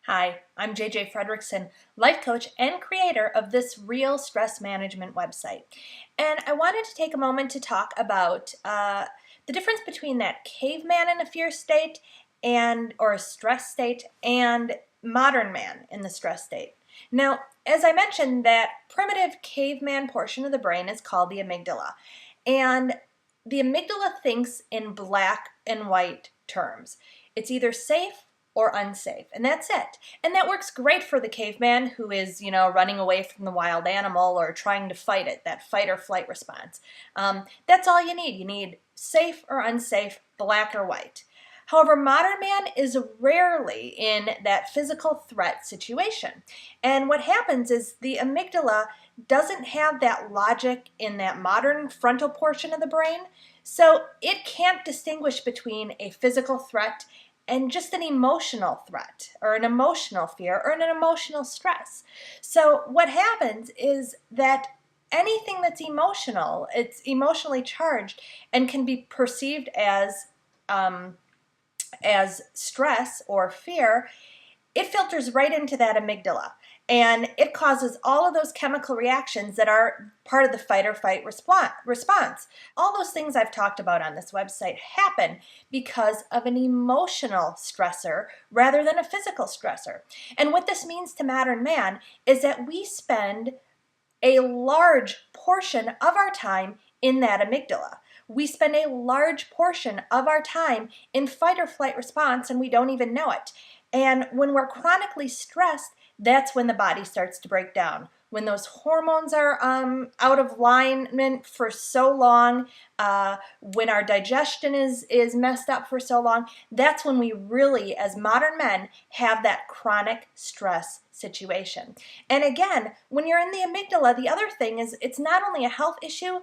Hi, I'm JJ Fredrickson, life coach and creator of this real stress management website. And I wanted to take a moment to talk about the difference between that caveman in a fear state or a stress state and modern man in the stress state. Now, as I mentioned, that primitive caveman portion of the brain is called the amygdala. And the amygdala thinks in black and white terms. It's either safe or unsafe, and that's it. And that works great for the caveman who is, running away from the wild animal or trying to fight it, that fight or flight response. That's all you need. You need safe or unsafe, black or white. However, modern man is rarely in that physical threat situation. And what happens is the amygdala doesn't have that logic in that modern frontal portion of the brain, so it can't distinguish between a physical threat and just an emotional threat or an emotional fear or an emotional stress. So what happens is that anything that's emotional, it's emotionally charged and can be perceived as stress or fear, it filters right into that amygdala. And it causes all of those chemical reactions that are part of the fight or flight response. All those things I've talked about on this website happen because of an emotional stressor rather than a physical stressor. And what this means to modern man is that we spend a large portion of our time in that amygdala. We spend a large portion of our time in fight or flight response and we don't even know it. And when we're chronically stressed, that's when the body starts to break down. When those hormones are out of alignment for so long, when our digestion is messed up for so long, that's when we really, as modern men, have that chronic stress situation. And again, when you're in the amygdala, the other thing is it's not only a health issue,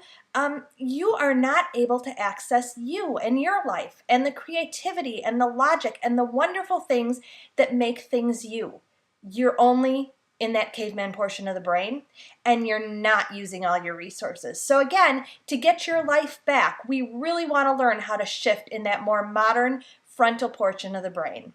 you are not able to access you and your life and the creativity and the logic and the wonderful things that make things you. You're only in that caveman portion of the brain and you're not using all your resources. So again, to get your life back, we really want to learn how to shift in that more modern frontal portion of the brain.